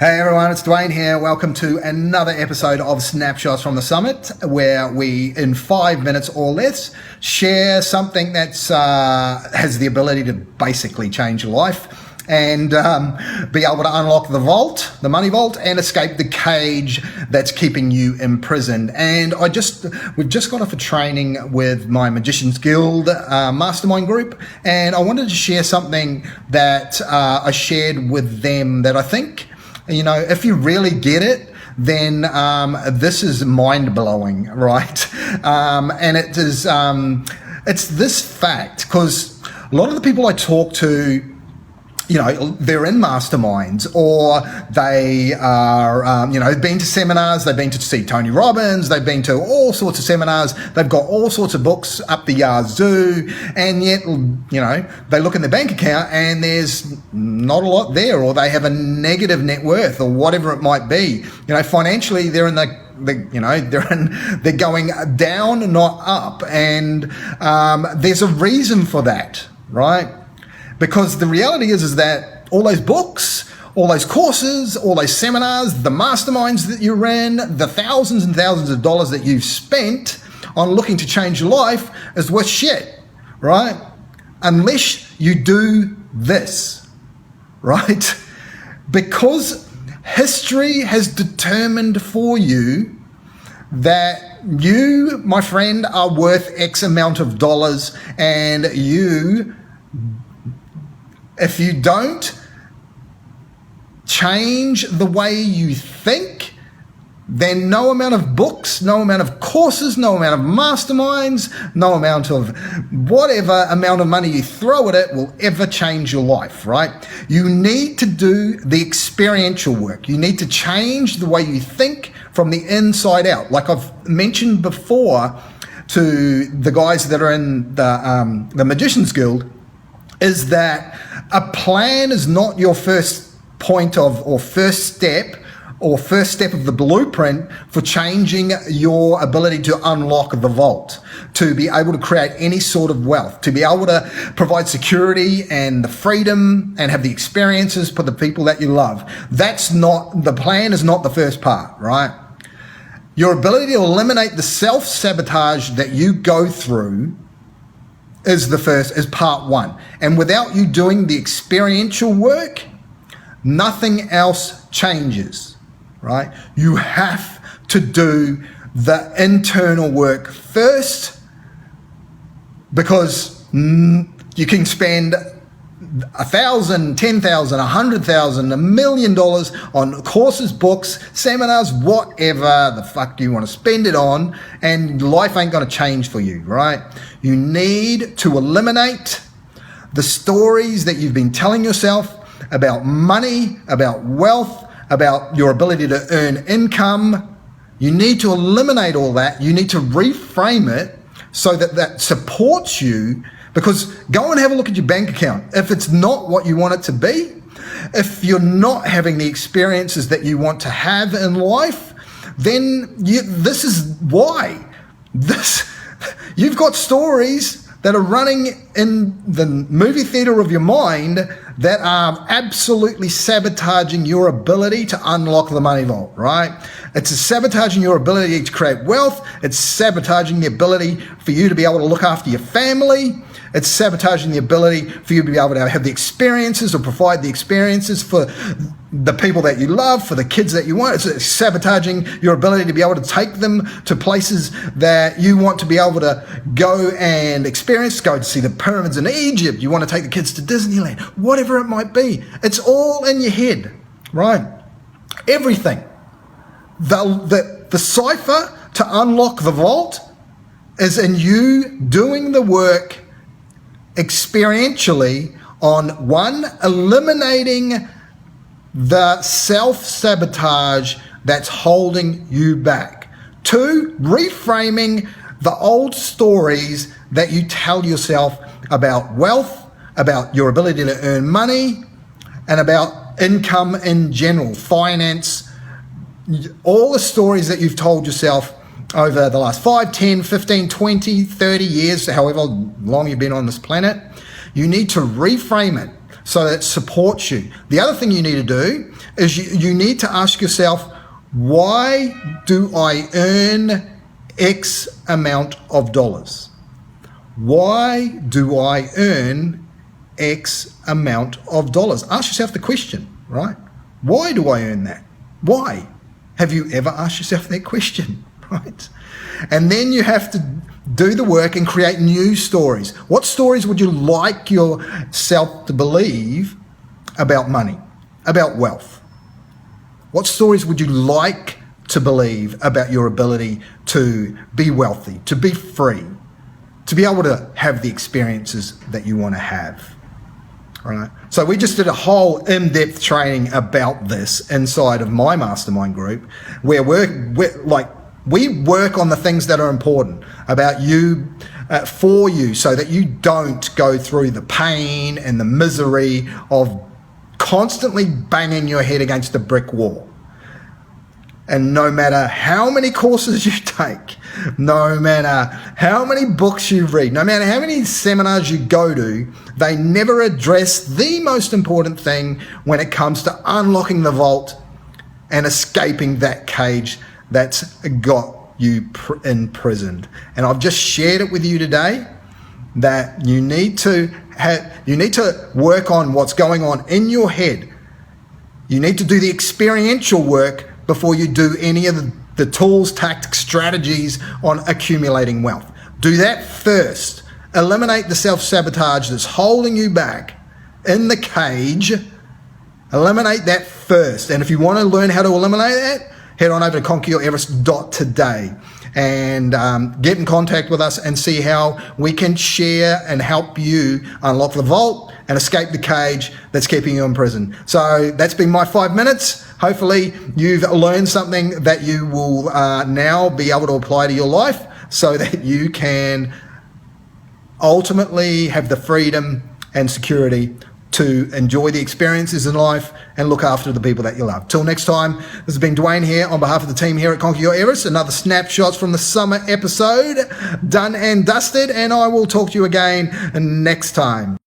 Hey everyone, it's Dwayne here. Welcome to another episode of Snapshots from the Summit, where we, in 5 minutes or less, share something that's has the ability to basically change your life and be able to unlock the vault, the money vault, and escape the cage that's keeping you imprisoned. And we've just got off a training with my Magicians Guild mastermind group, and I wanted to share something that I shared with them that I think, you know, if you really get it, then this is mind-blowing, right? And it is, it's this fact, because a lot of the people I talk to, you know, they're in masterminds, or they are, been to seminars, they've been to see Tony Robbins, they've been to all sorts of seminars, they've got all sorts of books up the yazoo, and yet, you know, they look in their bank account and there's not a lot there, or they have a negative net worth, or whatever it might be. You know, financially, they're in they're going down, not up, and there's a reason for that, right? Because the reality is that all those books, all those courses, all those seminars, the masterminds that you ran, the thousands and thousands of dollars that you've spent on looking to change your life is worth shit, right? Unless you do this, right? Because history has determined for you that you, my friend, are worth X amount of dollars, and if you don't change the way you think, then no amount of books, no amount of courses, no amount of masterminds, no amount of whatever amount of money you throw at it will ever change your life, right? You need to do the experiential work. You need to change the way you think from the inside out. Like I've mentioned before to the guys that are in the Magicians Guild, is that a plan is not your first point of, or first step of the blueprint for changing your ability to unlock the vault, to be able to create any sort of wealth, to be able to provide security and the freedom and have the experiences for the people that you love. The plan is not the first part, right? Your ability to eliminate the self-sabotage that you go through is part one. And without you doing the experiential work, nothing else changes, right? You have to do the internal work first, because you can spend $1,000, $10,000, $100,000, $1 million on courses, books, seminars, whatever the fuck you want to spend it on, and life ain't going to change for you, right? You need to eliminate the stories that you've been telling yourself about money, about wealth, about your ability to earn income. You need to eliminate all that. You need to reframe it so that that supports you. Because go and have a look at your bank account. If it's not what you want it to be, if you're not having the experiences that you want to have in life, then this is why. You've got stories that are running in the movie theater of your mind that are absolutely sabotaging your ability to unlock the money vault, right? It's sabotaging your ability to create wealth. It's sabotaging the ability for you to be able to look after your family. It's sabotaging the ability for you to be able to have the experiences or provide the experiences for the people that you love, for the kids that you want. It's sabotaging your ability to be able to take them to places that you want to be able to go and experience, go to see the pyramids in Egypt. You want to take the kids to Disneyland, whatever it might be. It's all in your head, right? Everything. The cipher to unlock the vault is in you doing the work experientially on one, eliminating the self-sabotage that's holding you back. Two, reframing the old stories that you tell yourself about wealth, about your ability to earn money, and about income in general, finance, all the stories that you've told yourself over the last 5, 10, 15, 20, 30 years, however long you've been on this planet. You need to reframe it so that it supports you. The other thing you need to do is you need to ask yourself, why do I earn X amount of dollars? Why do I earn X amount of dollars? Ask yourself the question, right? Why do I earn that? Why? Have you ever asked yourself that question, right? And then you have to do the work and create new stories. What stories would you like yourself to believe about money, about wealth? What stories would you like to believe about your ability to be wealthy, to be free, to be able to have the experiences that you want to have? All right. So we just did a whole in-depth training about this inside of my mastermind group, where we work on the things that are important about you, for you, so that you don't go through the pain and the misery of constantly banging your head against a brick wall. And no matter how many courses you take, no matter how many books you read, no matter how many seminars you go to, they never address the most important thing when it comes to unlocking the vault and escaping that cage that's got you imprisoned. And I've just shared it with you today that you need to work on what's going on in your head. You need to do the experiential work before you do any of the tools, tactics, strategies on accumulating wealth. Do that first. Eliminate the self-sabotage that's holding you back in the cage. Eliminate that first. And if you want to learn how to eliminate that, head on over to conqueryoureverest.today and get in contact with us and see how we can share and help you unlock the vault and escape the cage that's keeping you in prison. So that's been my 5 minutes. Hopefully you've learned something that you will now be able to apply to your life so that you can ultimately have the freedom and security to enjoy the experiences in life and look after the people that you love. Till next time, this has been Dwayne here on behalf of the team here at Conquer Your Everest. Another Snapshots from the Summer episode done and dusted, and I will talk to you again next time.